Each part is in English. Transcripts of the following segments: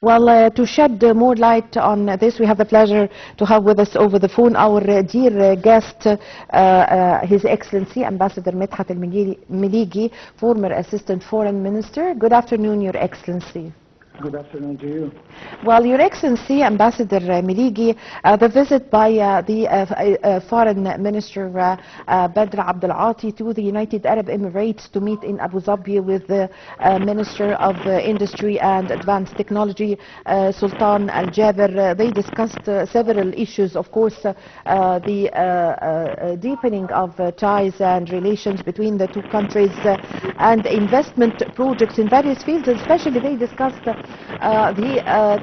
Well, to shed more light on this, we have the pleasure to have with us over the phone our dear guest, His Excellency Ambassador Medhat Meligi, former Assistant Foreign Minister. Good afternoon, Your Excellency. Good afternoon to you. Well, Your Excellency, Ambassador Meligi, the visit by the Foreign Minister Badr Abdel Ati to the United Arab Emirates to meet in Abu Dhabi with the Minister of Industry and Advanced Technology, Sultan Al Jaber. They discussed several issues, of course, the deepening of ties and relations between the two countries and investment projects in various fields. Especially they discussed the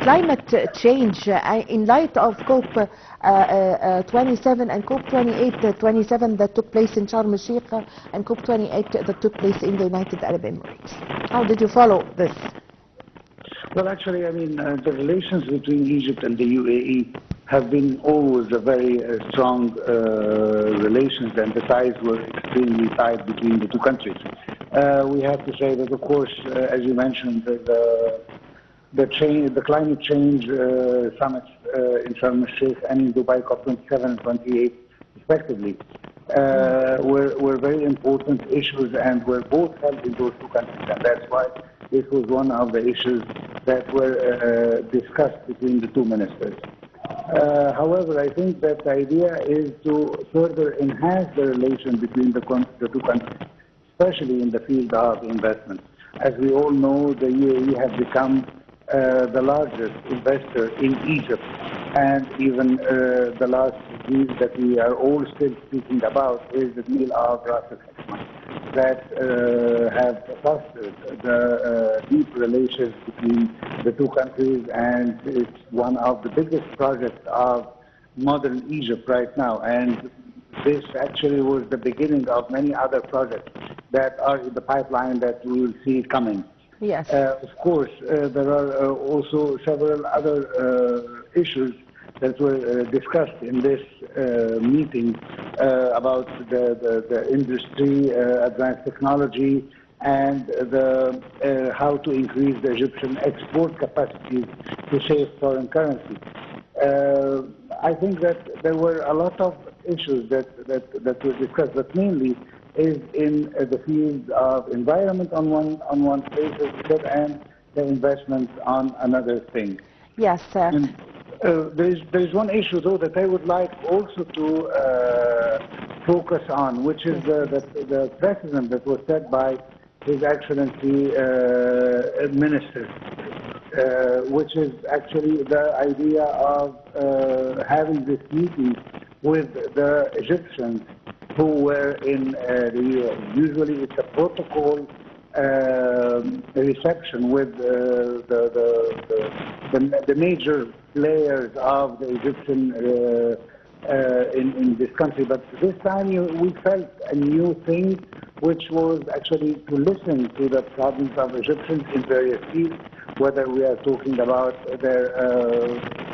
climate change in light of COP27 and COP27 that took place in Sharm el-Sheikh and COP28 that took place in the United Arab Emirates. How did you follow this? Well, actually, I mean, the relations between Egypt and the UAE have been always a very strong relations, and the ties were extremely tight between the two countries. We have to say that, of course, as you mentioned, the climate change summits in Sharm el-Sheikh and in Dubai, COP27 and 28, respectively, were very important issues and were both held in those two countries, and that's why this was one of the issues that were discussed between the two ministers. However, I think that the idea is to further enhance the relation between the two countries, especially in the field of investment. As we all know, the UAE has become the largest investor in Egypt, and even the last deal that we are all still speaking about is the deal of Ras Al Khaimah that have fostered the deep relations between the two countries, and it's one of the biggest projects of modern Egypt right now. And this actually was the beginning of many other projects that are in the pipeline that we will see coming. Yes. Of course, there are also several other issues that were discussed in this meeting about the industry, advanced technology, and how to increase the Egyptian export capacities to save foreign currency. I think that there were a lot of issues that were discussed, but mainly is in the field of environment on one place, and the investment on another thing. Yes, sir. And there is one issue, though, that I would like also to focus on, which is the precedent that was set by His Excellency Minister, which is actually the idea of having this meeting with the Egyptians who were in the UAE. Usually it's a protocol reception with the major players of the Egyptian in this country. But this time we felt a new thing, which was actually to listen to the problems of Egyptians in various fields, whether we are talking about their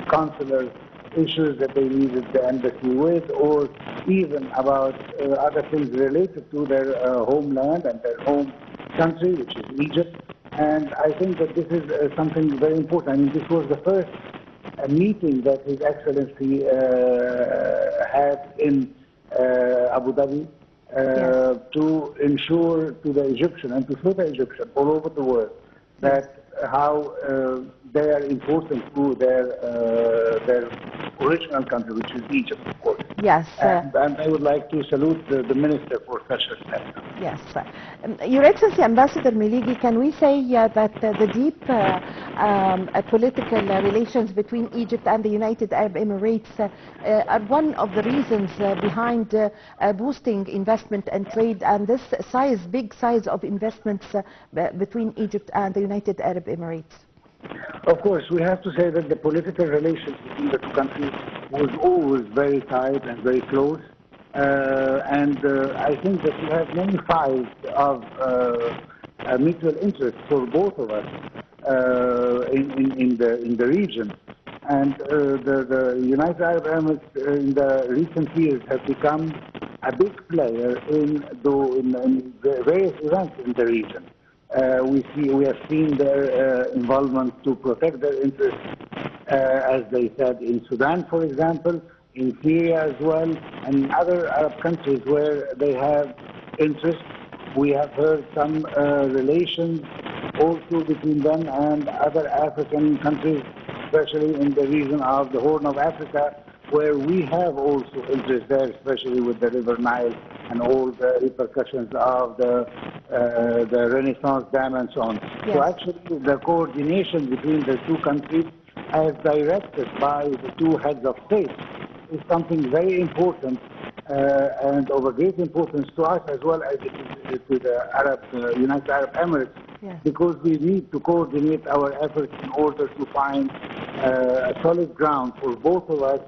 consular issues that they needed the embassy with, or even about other things related to their homeland and their home country, which is Egypt. And I think that this is something very important. I mean, this was the first meeting that His Excellency had in Abu Dhabi to ensure to the Egyptian and to show the Egyptian all over the world that how they are important to their original country, which is Egypt, of course. Yes. And I would like to salute the minister for such a step. Yes. Your Excellency, Ambassador Meligi, can we say that the deep political relations between Egypt and the United Arab Emirates are one of the reasons behind boosting investment and trade, and this big size of investments between Egypt and the United Arab Emirates? Of course, we have to say that the political relations between the two countries was always very tight and very close. And I think that we have many files of mutual interest for both of us in the region. And the United Arab Emirates in the recent years have become a big player in various events in the region. We have seen their involvement to protect their interests, as they said, in Sudan, for example, in Syria as well, and in other Arab countries where they have interests. We have heard some relations also between them and other African countries, especially in the region of the Horn of Africa, where we have also interest there, especially with the River Nile and all the repercussions of the Renaissance Dam and so on. Yes. So actually the coordination between the two countries as directed by the two heads of state is something very important and of a great importance to us as well as it is to the United Arab Emirates. Yes. Because we need to coordinate our efforts in order to find a solid ground for both of us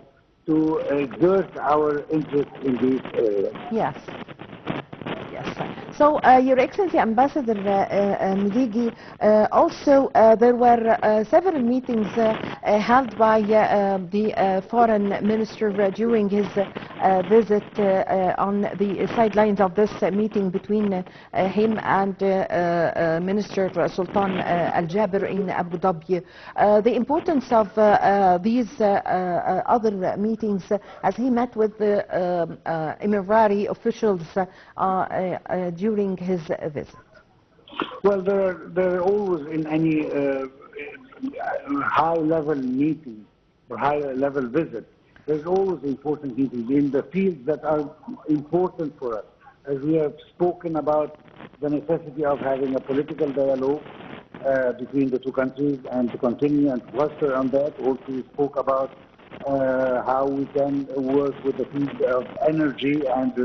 to exert our interest in these areas. Yes. Yes. So, Your Excellency Ambassador Meligi, also there were several meetings held by the foreign minister during his visit on the sidelines of this meeting between him and Minister Sultan Al-Jaber in Abu Dhabi. The importance of these other meetings as he met with the Emirati officials during his visit. Well, there are always in any high-level meeting or high-level visit, there's always important meetings in the fields that are important for us. As we have spoken about the necessity of having a political dialogue between the two countries and to continue and to foster on that. Also, we spoke about how we can work with the field of energy and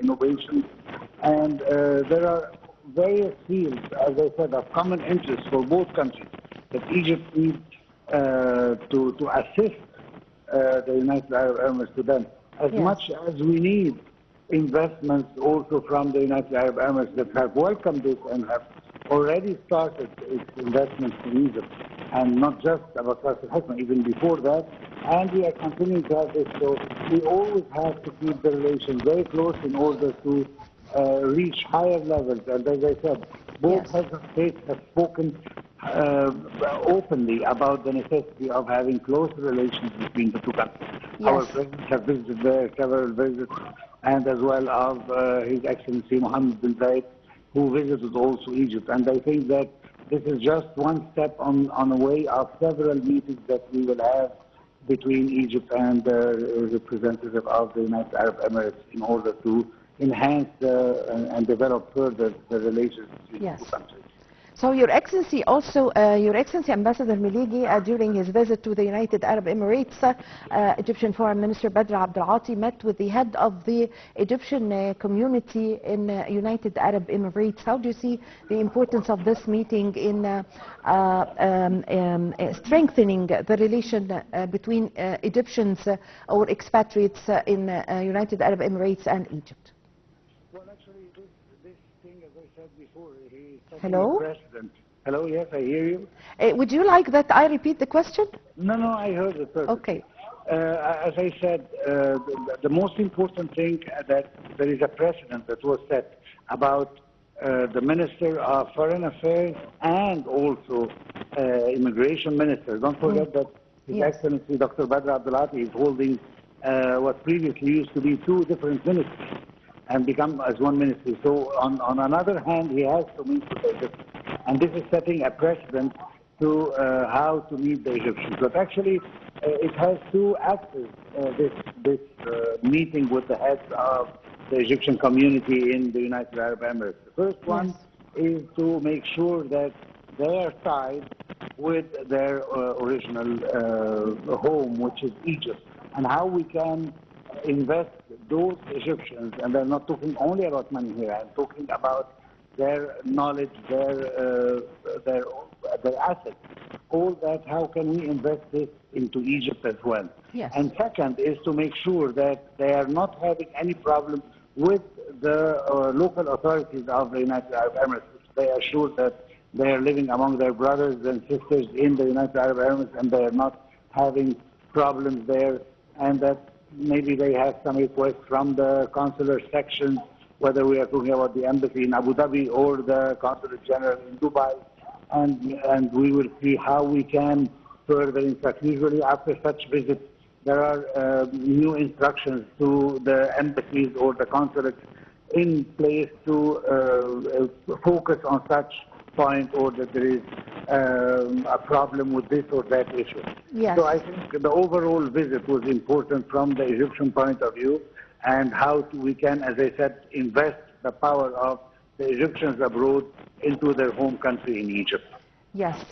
innovation. And there are various fields, as I said, of common interest for both countries that Egypt needs to assist the United Arab Emirates to them, as much as we need investments also from the United Arab Emirates that have welcomed it and have already started its investments in Egypt, and not just about Ras al-Hikma, even before that. And we are continuing to have this, so we always have to keep the relations very close in order to reach higher levels. And as I said, both heads of state have spoken openly about the necessity of having close relations between the two countries. Yes. Our presidents have visited there, several visits, and as well of His Excellency Mohammed bin Zayed, who visited also Egypt. And I think that this is just one step on a way of several meetings that we will have between Egypt and the representative of the United Arab Emirates in order to enhance and develop further the relations between the two countries. So, Your Excellency, also, Your Excellency Ambassador Meligi, during his visit to the United Arab Emirates, Egyptian Foreign Minister Badr Abdelati met with the head of the Egyptian community in United Arab Emirates. How do you see the importance of this meeting in strengthening the relation between Egyptians or expatriates in United Arab Emirates and Egypt? Well, actually, this thing, as I said before, he is Hello? President. Hello, yes, I hear you. Would you like that I repeat the question? No, I heard it perfectly. Okay. As I said, the most important thing that there is a precedent that was set about the Minister of Foreign Affairs and also Immigration Minister. Don't forget that His Excellency Dr. Badr Abdelati is holding what previously used to be two different ministries and become as one ministry. So on another hand, he has to meet with the Egyptians. And this is setting a precedent to how to meet the Egyptians. But actually, it has two axes, this meeting with the heads of the Egyptian community in the United Arab Emirates. The first one is to make sure that they are tied with their original home, which is Egypt, and how we can invest those Egyptians, and they're not talking only about money here, I'm talking about their knowledge, their assets, all that, how can we invest this into Egypt as well? Yes. And second is to make sure that they are not having any problem with the local authorities of the United Arab Emirates. They are sure that they are living among their brothers and sisters in the United Arab Emirates and they are not having problems there, and that maybe they have some requests from the consular sections whether we are talking about the embassy in Abu Dhabi or the consulate general in Dubai, and we will see how we can further instruct. Usually after such visits, there are new instructions to the embassies or the consulates in place to focus on such point, or that there is a problem with this or that issue. Yes. So I think the overall visit was important from the Egyptian point of view, and how we can, as I said, invest the power of the Egyptians abroad into their home country in Egypt. Yes,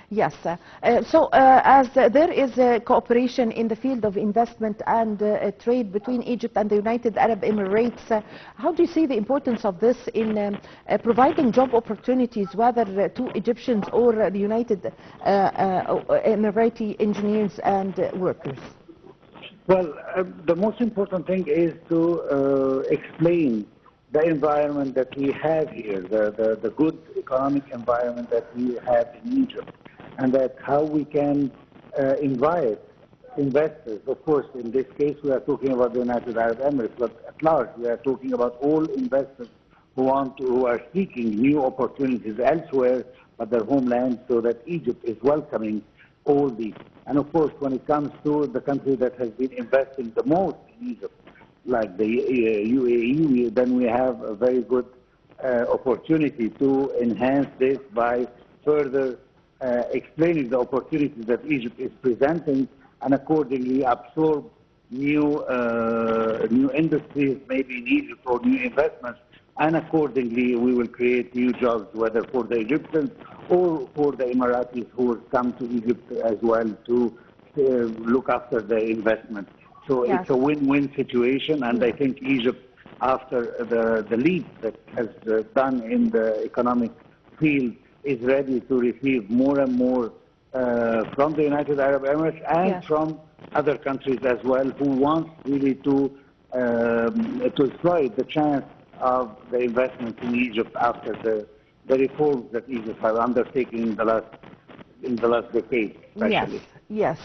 yes. As there is cooperation in the field of investment and trade between Egypt and the United Arab Emirates, how do you see the importance of this in providing job opportunities, whether to Egyptians or the United Emirati engineers and workers? Well, the most important thing is to explain the environment that we have here, the good economic environment that we have in Egypt, and that how we can invite investors. Of course, in this case, we are talking about the United Arab Emirates, but at large, we are talking about all investors who are seeking new opportunities elsewhere but their homeland, so that Egypt is welcoming all these. And of course, when it comes to the country that has been investing the most in Egypt, like the UAE, then we have a very good opportunity to enhance this by further explaining the opportunities that Egypt is presenting, and accordingly absorb new industries maybe in Egypt, or new investments, and accordingly we will create new jobs, whether for the Egyptians or for the Emiratis who will come to Egypt as well to look after the investment. So yes, it's a win-win situation, and I think Egypt, after the leap that has done in the economic field, is ready to receive more and more from the United Arab Emirates and from other countries as well, who want really to exploit the chance of the investment in Egypt after the reforms that Egypt has undertaken in the last decade, especially. Yes.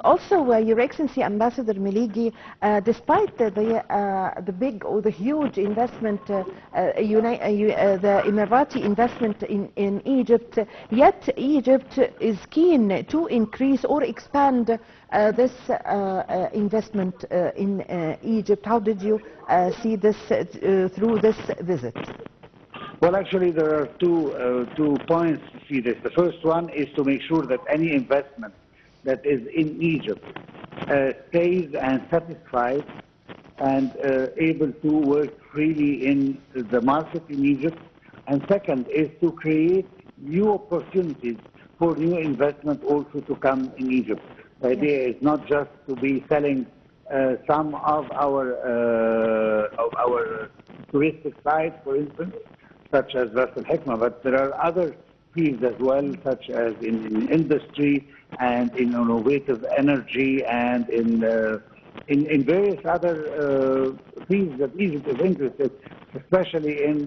Also, Your Excellency Ambassador Meligi, despite the big or the huge investment, the Emirati investment in Egypt, yet Egypt is keen to increase or expand this investment in Egypt. How did you see this through this visit? Well, actually, there are two points to see this. The first one is to make sure that any investment that is in Egypt stays and satisfied and able to work freely in the market in Egypt. And second is to create new opportunities for new investment also to come in Egypt. The idea is not just to be selling some of our touristic sites, for instance, such as Ras Al Hikmah, but there are other fields as well, such as in industry and in innovative energy and in various other fields that Egypt is interested, especially in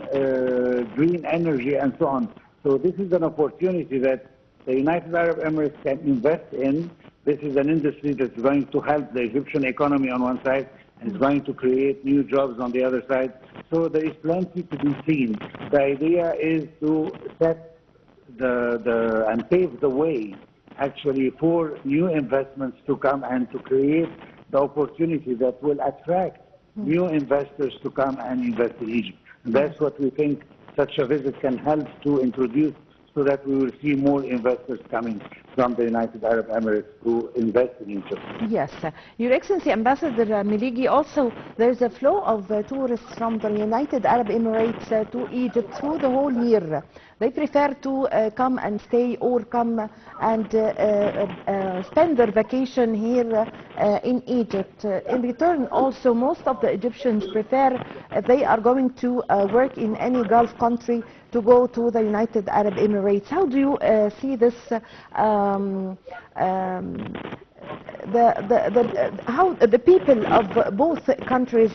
green energy and so on. So this is an opportunity that the United Arab Emirates can invest in. This is an industry that's going to help the Egyptian economy on one side, and is going to create new jobs on the other side. So there is plenty to be seen. The idea is to set and pave the way actually for new investments to come and to create the opportunity that will attract new investors to come and invest in Egypt. And that's what we think such a visit can help to introduce, so that we will see more investors coming from the United Arab Emirates to invest in Egypt. Yes. Your Excellency Ambassador Meligi, also there's a flow of tourists from the United Arab Emirates to Egypt through the whole year. They prefer to come and stay or come and spend their vacation here in Egypt. In return, also, most of the Egyptians prefer, they are going to work in any Gulf country, to go to the United Arab Emirates. How do you see this, how the people of both countries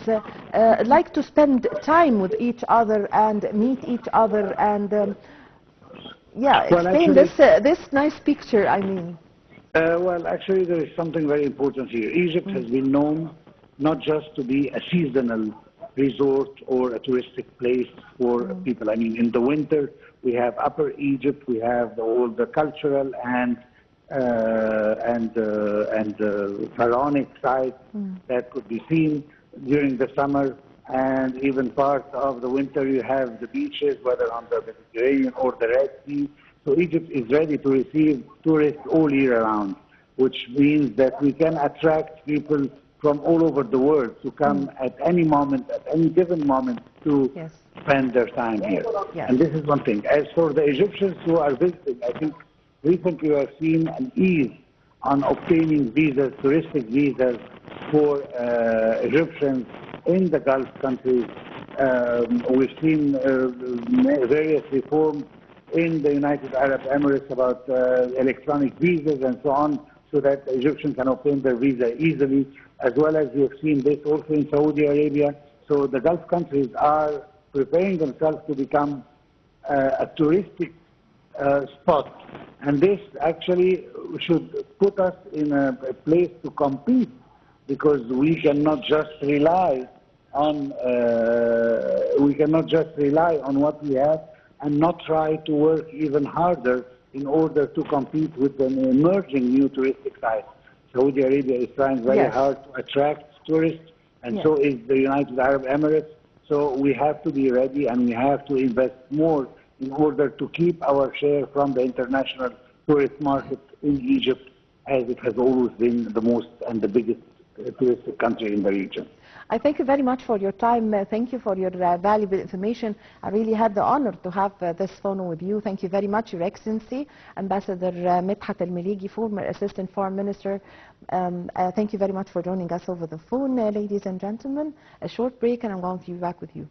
like to spend time with each other and meet each other and explain this nice picture, I mean. Well, actually, there is something very important here. Egypt has been known not just to be a seasonal resort or a touristic place for people. I mean, in the winter, we have Upper Egypt, we have all the cultural and pharaonic sites that could be seen during the summer, and even part of the winter you have the beaches, whether on the Mediterranean or the Red Sea. So Egypt is ready to receive tourists all year round, which means that we can attract people from all over the world to come at any moment, at any given moment, to spend their time here. And this is one thing. As for the Egyptians who are visiting, I think recently we have seen an ease on obtaining visas, touristic visas for Egyptians in the Gulf countries. We've seen various reforms in the United Arab Emirates about electronic visas and so on, so that the Egyptians can obtain their visa easily, as well as we have seen this also in Saudi Arabia. So the Gulf countries are preparing themselves to become a touristic spot. And this actually should put us in a place to compete, because we cannot just rely on what we have and not try to work even harder in order to compete with an emerging new touristic sites. Saudi Arabia is trying very hard to attract tourists, and so is the United Arab Emirates. So we have to be ready, and we have to invest more in order to keep our share from the international tourist market in Egypt, as it has always been the most and the biggest touristic country in the region. I thank you very much for your time. Thank you for your valuable information. I really had the honor to have this phone with you. Thank you very much, Your Excellency, Ambassador Medhat Meligi, former Assistant Foreign Minister. Thank you very much for joining us over the phone, ladies and gentlemen. A short break, and I'm going to be back with you.